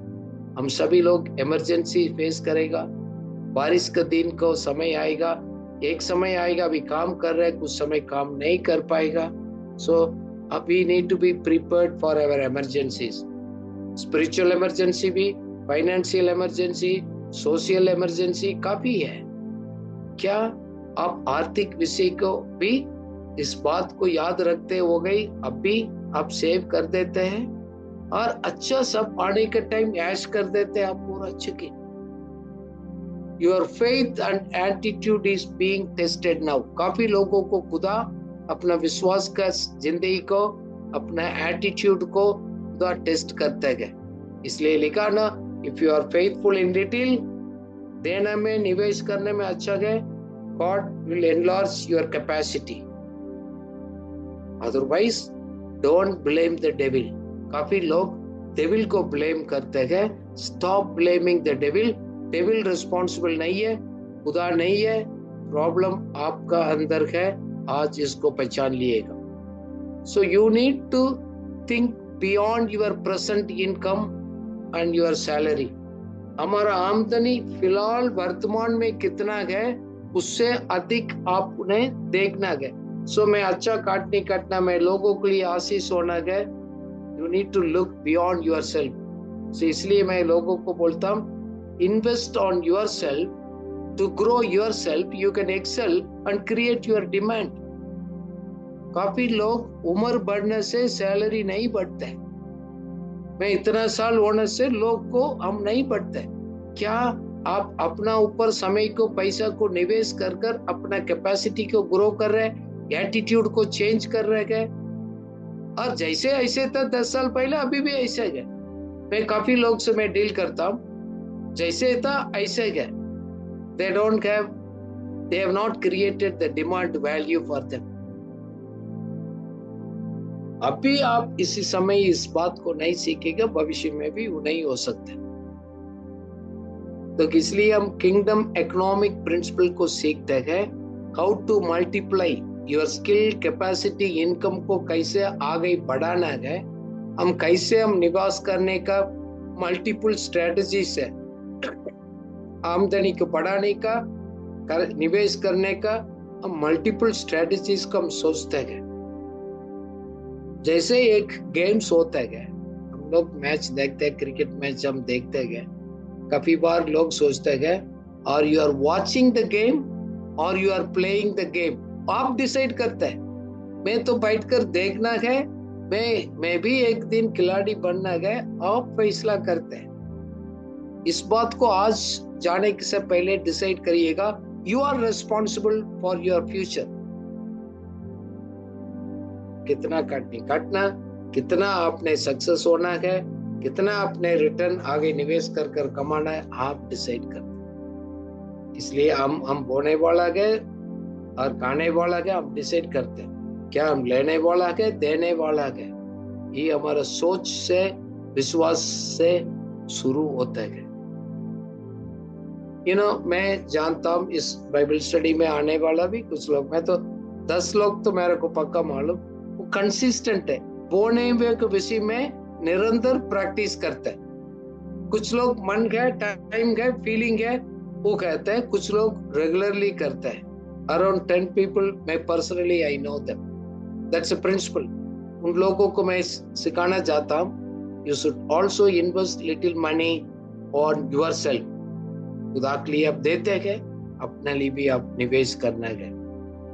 हम सभी लोग इमरजेंसी फेस करेगा, बारिश का दिन को समय आएगा, एक समय आएगा अभी काम कर रहे हैं, कुछ समय काम नहीं कर पाएगा। So we need to be prepared for our emergencies. Spiritual emergency भी, फाइनेंशियल इमरजेंसी, सोशल इमरजेंसी काफी है। क्या आप आर्थिक विषय को भी इस बात को याद रखते हो गई, अब भी आप सेव कर देते हैं और अच्छा सब आने के टाइम ऐश कर देते हैं आप पूरा अच्छे की। Your faith and attitude is being tested now. काफी लोगों को खुदा अपना विश्वास का जिंदगी को, अपना एटीट्यूड को खुदा टेस्ट करते हैं। इसलिए लिखा ना, if you are faithful in little, देने में, निवेश करने में अच्छा है, God will enlarge your capacity. Otherwise don't blame the devil. काफी लोग डेविल को ब्लेम करते हैं। Stop blaming the devil. Devil responsible नहीं है, खुदा नहीं है, प्रॉब्लम आपका अंदर है। आज इसको पहचान लिएगा। So you need to think beyond your present income and your salary. हमारा आमदनी फिलहाल वर्तमान में कितना है, उससे अधिक आप उन्हें देखना है। सो मैं अच्छा काटना में लोगों के लिए आशीष होना है। You need to look beyond yourself. So इसलिए मैं लोगों को बोलता हूँ, invest on your self to grow yourself, you can excel and create your demand. काफी लोग उम्र बढ़ने से सैलरी नहीं बढ़ते, मैं इतना साल होने से लोग को हम नहीं बढ़ते। क्या आप अपना ऊपर समय को, पैसा को निवेश कर कर अपना कैपेसिटी को ग्रो कर रहे हैं, एटीट्यूड को चेंज कर रहे हैं? और जैसे ऐसे था 10 साल पहले, अभी भी ऐसे है। मैं काफी लोग से मैं डील करता हूँ, जैसे था ऐसे है। They have not created the demand value for them. अभी आप इसी समय इस बात को नहीं सीखेगा, भविष्य में भी वो नहीं हो सकते। तो इसलिए हम किंगडम इकोनॉमिक प्रिंसिपल को सीखते हैं, how to multiply your skill, capacity, income को कैसे आगे बढ़ाना है, हम कैसे हम निवास करने का मल्टीपल स्ट्रेटजी से आमदनी को बढ़ाने का, निवेश करने का हम मल्टीपल स्ट्रेटजीज को हम सोचते हैं। जैसे एक गेम्स होता है, हम लोग मैच देखते हैं, क्रिकेट मैच हम देखते हैं, काफी बार लोग सोचते हैं और you are watching the game or you are playing the game, आप डिसाइड करते हैं। मैं तो बैठकर देखना है, मैं भी एक दिन खिलाड़ी बनना है, आप फैसला करते हैं। इस बात को आज जाने से पहले डिसाइड करिएगा, you are responsible for your future. कितना काटना, कितना आपने सक्सेस होना है, कितना आपने रिटर्न आगे निवेश कर कर कमाना है, आप डिसाइड करते। इसलिए हम बोने वाला है और खाने वाला है, हम डिसाइड करते हैं क्या हम लेने वाला है, देने वाला है। ये हमारा सोच से, विश्वास से शुरू होता है। मैं जानता हूँ इस बाइबल स्टडी में आने वाला भी कुछ लोग, मैं तो 10 लोग तो मेरे को पक्का मालूम, वो कंसिस्टेंट है, बोने के विषय में निरंतर प्रैक्टिस करते हैं। कुछ लोग मन है, टाइम है, फीलिंग है, वो कहते हैं, कुछ लोग रेगुलरली करते हैं। अराउंड 10 पीपल मैं personally I know them, that's a principle. उन लोगों को मैं सिखाना चाहता हूँ, you should also invest little money on your self. खुदा के लिए आप देते हैं, अपने लिए भी आप निवेश करना है।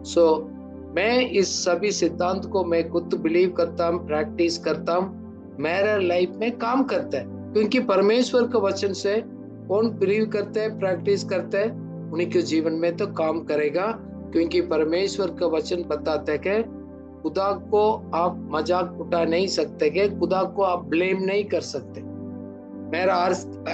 सो मैं इस सभी सिद्धांत को मैं खुद बिलीव करता हूँ, प्रैक्टिस करता हूँ, मेरा लाइफ में काम करता है। क्योंकि परमेश्वर के वचन से कौन बिलीव करते हैं, प्रैक्टिस करते हैं, उन्हीं के जीवन में तो काम करेगा। क्योंकि परमेश्वर का वचन बताते हैं कि खुदा को आप मजाक उठा नहीं सकते, कि खुदा को आप ब्लेम नहीं कर सकते। मेरा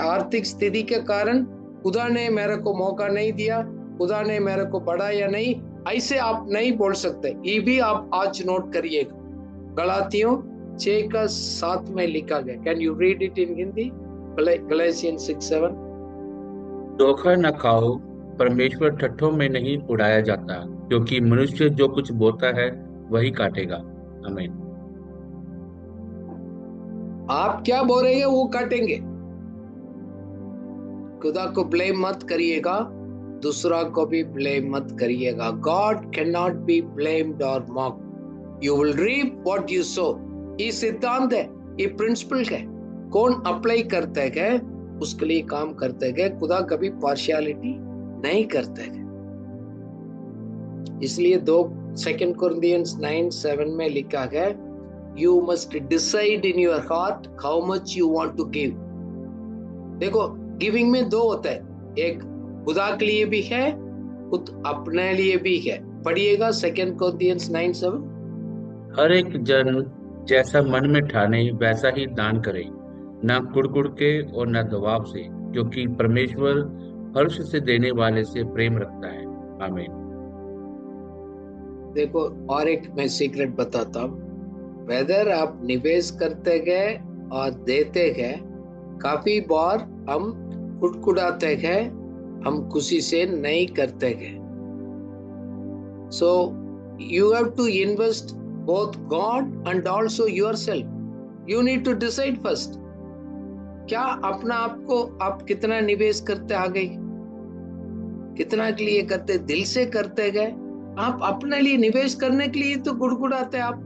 आर्थिक स्थिति के कारण खुदा ने मेरे को मौका नहीं दिया, खुदा ने मेरे को बढ़ाया नहीं, ऐसे आप नहीं बोल सकते। ये भी आप आज नोट करिएगा। गलातियों 6:7 में लिखा गया, can you read it in Hindi? Galatians 6:7। धोखा न खाओ, परमेश्वर ठट्ठों में नहीं उड़ाया जाता, क्योंकि मनुष्य जो कुछ बोता है वही काटेगा। आमीन। आप क्या बोलेंगे वो काटेंगे। खुदा को ब्लेम मत करिएगा, दूसरा को भी ब्लेम मत करिएगा। God can not be blamed or mock. You will reap what you sow. ये सिद्धांत है, ये प्रिंसिपल है। कौन अप्लाई करते हैं उसके लिए काम करते हैं। खुदा कभी पार्शियलिटी नहीं करते हैं। इसलिए 2 Corinthians 9:7 में लिखा है, you must decide in your heart how much you want to give. देखो, गिविंग में 2 होता है, एक खुदा के लिए भी है, खुद अपने लिए भी है। पढ़िएगा 2 Corinthians 9:7। हर एक जन जैसा मन में ठाने वैसा ही दान करे, ना कुड़कुड़ के और ना दबाव से, क्योंकि परमेश्वर हर्ष से देने वाले से प्रेम रखता है। आमीन। देखो, और एक मैं सीक्रेट बताता हूँ, वेदर आप निवेश करते गए और देते गए, काफी बार हम कुड़कुड़ाते गए, हम खुशी से नहीं करते गए। So you have to invest both God and also yourself. You need to decide first. क्या अपना आपको आप कितना निवेश करते आ गए, कितना के लिए करते, दिल से करते गए। आप अपने लिए निवेश करने के लिए तो गुड़गुड़ाते, आप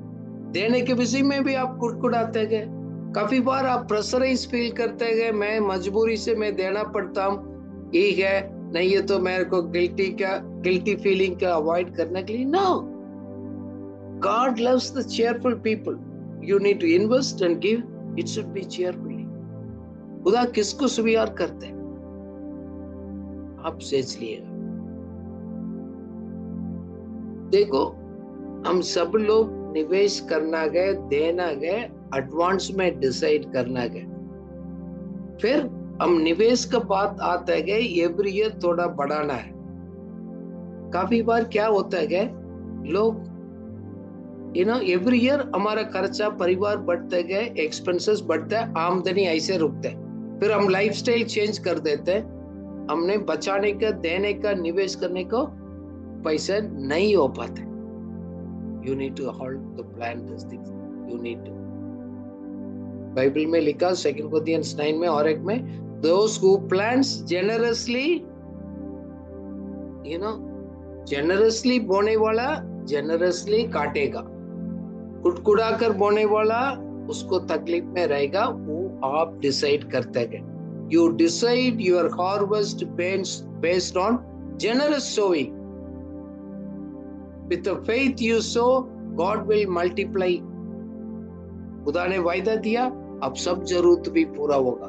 देने के विषय में भी आप गुड़गुड़ाते गए। काफी बार आप प्रेशराइज फील करते गए, मैं मजबूरी से मैं देना पड़ता हूँ, ये है नहीं, ये तो मेरे को गिल्टी फीलिंग का अवॉइड करने के लिए। No, God loves the cheerful people. You need to invest and give. It should be cheerfully. खुदा किसको स्वीकार करते हैं, आप सोच लिएगा। देखो, हम सब लोग निवेश करना गए, देना गए, एडवांस में डिसाइड करना गए, फिर हम निवेश का बात आता है एवरी ईयर थोड़ा बढ़ाना है। काफी बार क्या होता है लोग एवरी ईयर हमारा खर्चा परिवार बढ़ते गए, एक्सपेंसेस बढ़ता है, आमदनी ऐसे रुकते हैं, फिर हम लाइफस्टाइल चेंज कर देते हैं, हमने बचाने का, देने का, निवेश करने को पैसे नहीं हो पाते. You need to hold the plan this things, you need to. Bible में लिखा 2 Corinthians 9 में और एक में, those who plants generously, generously बोने वाला generously काटेगा, कुड़कुड़ा कर बोने वाला उसको तकलीफ में रहेगा. वो आप डिसाइड करते हैं. You decide your harvest based on generous sowing. With the faith you sow, God will multiply. खुदा ने वायदा दिया, अब सब जरूरत भी पूरा होगा.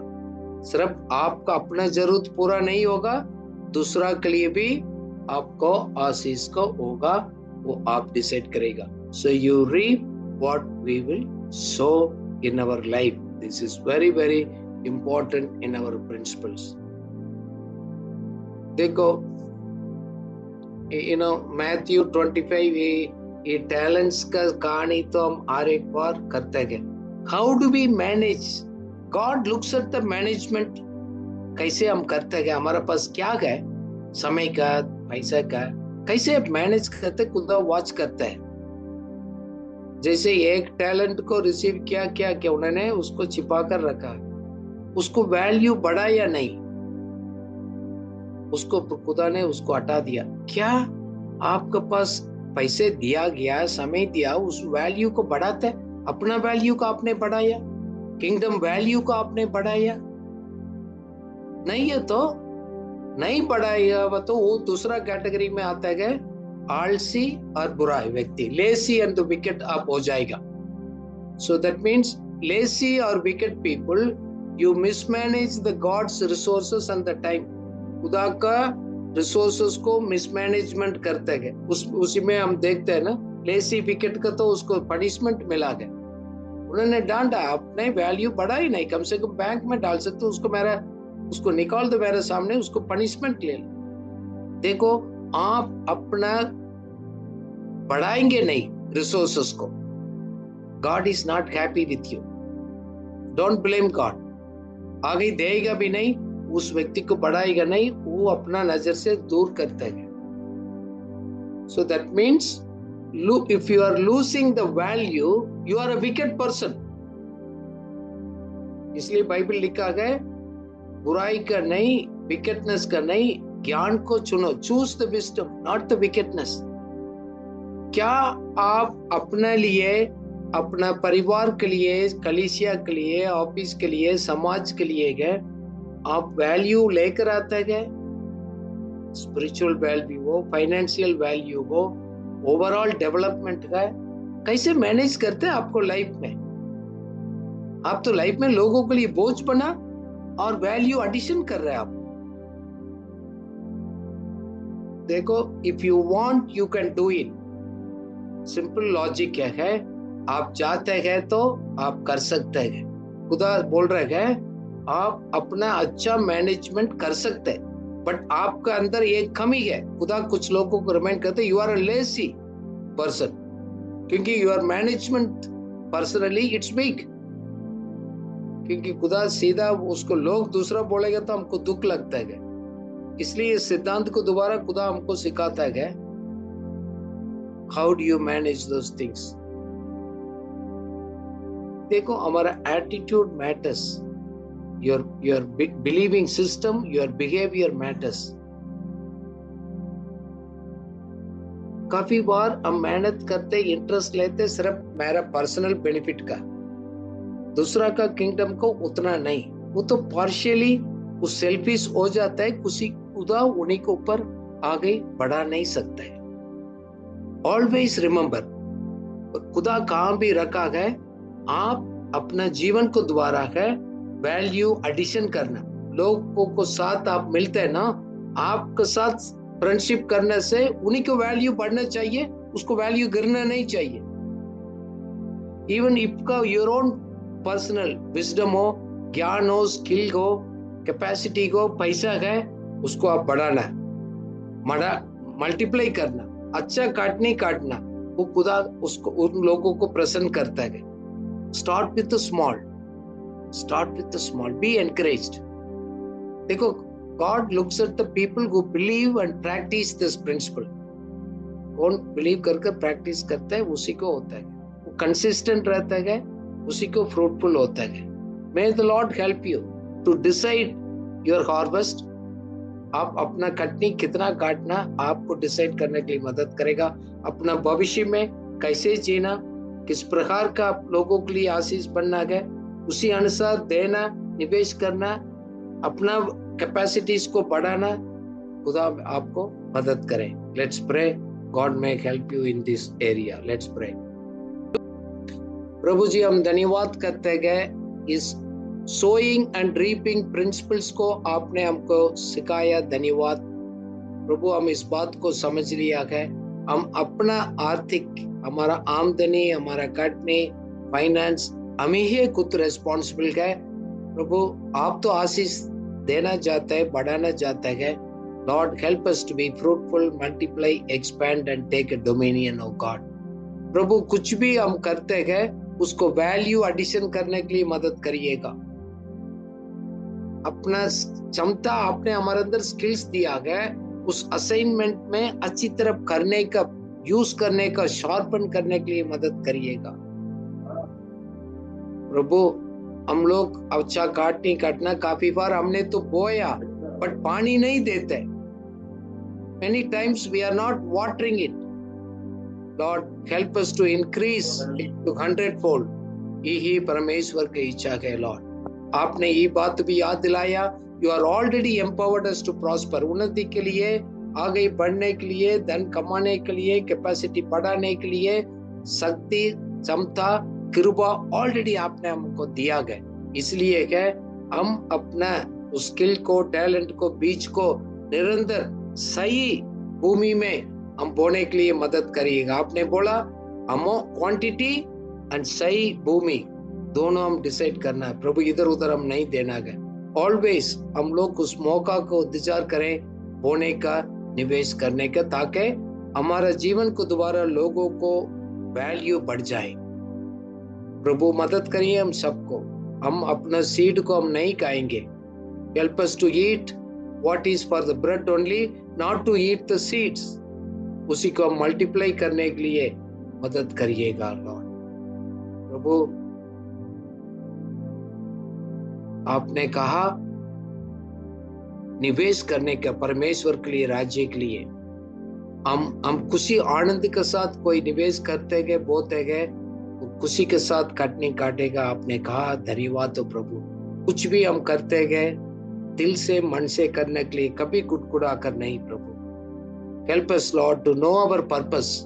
सिर्फ आपका अपना जरूरत पूरा नहीं होगा, दूसरा के लिए भी आपको आशीष को होगा, वो आप डिसाइड करेगा. So you reap what we will sow in our life. This is very, very important in our principles. देखो, Matthew 25 ये talents का कहानी तो हम हर एक बार करते हैं. How do we manage? God looks at the management. कैसे हम करते हैं, हमारे पास क्या है, समय का, पैसा का, कैसे मैनेज करते, खुदा वॉच करता है. जैसे एक टैलेंट को रिसीव क्या उन्होंने उसको छिपा कर रखा, उसको वैल्यू बढ़ा या नहीं, उसको खुदा ने उसको हटा दिया. क्या आपके पास पैसे दिया गया, समय दिया, उस वैल्यू को बढ़ाते, अपना वैल्यू को आपने बढ़ाया, किंगडम वैल्यू को आपने बढ़ाया? नहीं है तो नहीं बढ़ाया तो वो दूसरा कैटेगरी में आता है, आलसी और बुरा व्यक्ति, लेसी एंड द विकेट आप हो जाएगा. सो दैट मीन्स लेसी और wicket people, you mismanage the gods resources and the time. खुदा का रिसोर्सेस को मिसमैनेजमेंट करते हैं. उसी में हम देखते हैं ना, लेसी विकेट का तो उसको पनिशमेंट मिला गया, उन्होंने डांटा, आपने वैल्यू बढ़ा ही नहीं, कम से कम बैंक में डाल सकते हो, उसको निकाल दो मेरे सामने, उसको पनिशमेंट ले लो. देखो, आप अपना बढ़ाएंगे नहीं रिसोर्सेस को, God is not happy with you. Don't blame God. आगे देगा भी नहीं, उस व्यक्ति को बढ़ाएगा नहीं, वो अपना नजर से दूर करता है. सो that means if you are losing the value, you are a wicked person. इसलिए बाइबल लिखा गया, बुराई का नहीं, wickedness का नहीं, ज्ञान को चुनो. choose the wisdom, not the wickedness. क्या आप अपने लिए, अपना परिवार के लिए, कलीसिया के लिए, ऑफिस के लिए, समाज के लिए गए, आप वैल्यू लेकर आते गए, स्पिरिचुअल वैल्यू हो, फाइनेंशियल वैल्यू हो, ओवरऑल डेवलपमेंट का कैसे मैनेज करते हैं आपको लाइफ में? आप तो लाइफ में लोगों के लिए बोझ बना और वैल्यू एडिशन कर रहे हैं आप. देखो, if you want you can do it. Simple logic क्या है, आप चाहते हैं तो आप कर सकते हैं. खुदा बोल रहे हैं आप अपना अच्छा मैनेजमेंट कर सकते हैं, बट आपका अंदर एक कमी है. खुदा कुछ लोगों को रिमाइंड करते, you are a lazy person, क्योंकि your management personally it's weak. क्योंकि खुदा सीधा उसको लोग दूसरा बोलेगा तो हमको दुख लगता है. इसलिए इस सिद्धांत को दोबारा खुदा हमको सिखाता है, how do you manage those things. देखो, हमारा attitude matters. Your believing system, your behavior matters. काफी बार हम मेहनत करते, इंटरेस्ट लेते सिर्फ मेरा पर्सनल बेनिफिट का, दूसरा का किंगडम को उतना नहीं. वो तो पार्शियली वो सेल्फिश हो जाता है. खुदा उन्हीं के ऊपर आगे बढ़ा नहीं सकता है. ऑलवेज रिमेंबर, खुदा कहाँ भी रखा है, आप अपना जीवन को दोबारा है वैल्यू एडिशन करना. लोगों को साथ आप मिलते हैं ना, आपके साथ फ्रेंडशिप करने से उन्हीं को वैल्यू बढ़ना चाहिए, उसको वैल्यू गिरना नहीं चाहिए. इवन इफका योर ओन पर्सनल विजडम हो, ज्ञान हो, स्किल हो, कैपेसिटी हो, पैसा है, उसको आप बढ़ाना, मल्टीप्लाई करना, अच्छा काटना, वो खुदा उसको उन लोगों को प्रसन्न करता है। Start with the small, start with the small, be encouraged. देखो, God looks at the people who believe and practice this principle. कौन बिलीव करके प्रैक्टिस करता है उसी को होता है, वो कंसिस्टेंट रहता है, उसी को फ्रूटफुल होता है। May the Lord help you to decide your harvest. आप अपना कटनी कितना काटना आपको डिसाइड करने के लिए मदद करेगा। अपना भविष्य में कैसे जीना, किस प्रकार का आप लोगों के लिए आशीष बनना है, उसी अनुसार देना, निवेश करना, अपना कैपेसिटीज को बढ़ाना। खुदा आपको मदद करे। Let's pray. God may help you in this area. Let's pray. प्रभु जी, हम धन्यवाद करते हैं इस सोइंग एंड रीपिंग प्रिंसिपल्स को आपने हमको सिखाया। धन्यवाद प्रभु, हम इस बात को समझ लिया है। हम अपना आर्थिक, हमारा आमदनी, हमारा कटनी, फाइनेंस, हम ही खुद रेस्पॉन्सिबल है। प्रभु, आप तो आशीष देना चाहता है, बढ़ाना चाहता है। Lord help us to be fruitful, multiply, expand and take a dominion of God. प्रभु, कुछ भी हम करते हैं उसको वैल्यू एडिशन करने के लिए मदद करिएगा। अपना क्षमता आपने हमारे अंदर स्किल्स दिया है, उस असाइनमेंट में अच्छी तरह करने का, यूज करने का, शार्पन करने के लिए मदद करिएगा। प्रभु, हम लोग अच्छा काटना, काफी बार हमने तो बोया बट पानी नहीं देते। Many times we are not watering it. Lord, help us to increase it to 100-fold. यही परमेश्वर की इच्छा है। लॉर्ड, आपने ये बात भी याद दिलाया, you are already empowered us to prosper. उन्नति के लिए, आगे बढ़ने के लिए, धन कमाने के लिए, कैपेसिटी बढ़ाने के लिए, शक्ति, क्षमता, कृपा ऑलरेडी आपने हमको दिया गया। इसलिए है हम अपना उस स्किल को, टैलेंट को, बीज को निरंतर सही भूमि में हम बोने के लिए मदद करिएगा। आपने बोला हम क्वांटिटी एंड सही भूमि दोनों हम डिसाइड करना है। प्रभु, इधर उधर हम नहीं देना है। ऑलवेज हम लोग उस मौका को इंतजार करें बोने का, निवेश करने का, ताकि हमारा जीवन को दोबारा लोगों को वैल्यू बढ़ जाए। प्रभु, मदद करिए हम सबको। हम अपना सीड को हम नहीं खाएंगे। Help us to eat what is for the bread only, not to eat the seeds. उसी को हम मल्टीप्लाई करने के लिए मदद करिएगा। लॉर्ड प्रभु, आपने कहा निवेश करने का परमेश्वर के लिए, राज्य के लिए। हम खुशी आनंद के साथ कोई निवेश करते गए, बोते गए, खुशी के साथ काटने काटेगा। आपने कहा धन्यवाद हो प्रभु। कुछ भी हम करते गए दिल से, मन से करने के लिए, कभी कुटकुड़ा कर नहीं। प्रभु, help us lord to know our purpose.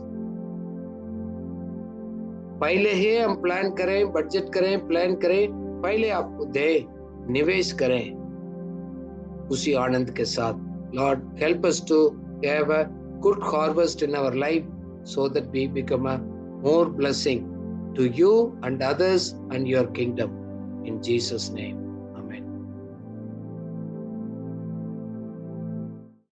पहले ही हम प्लान करें, बजट करें, प्लान करें, पहले आपको दे, निवेश करें उसी आनंद के साथ। Lord help us to have a good harvest in our life so that we become a more blessing to you and others and your kingdom. In Jesus' name.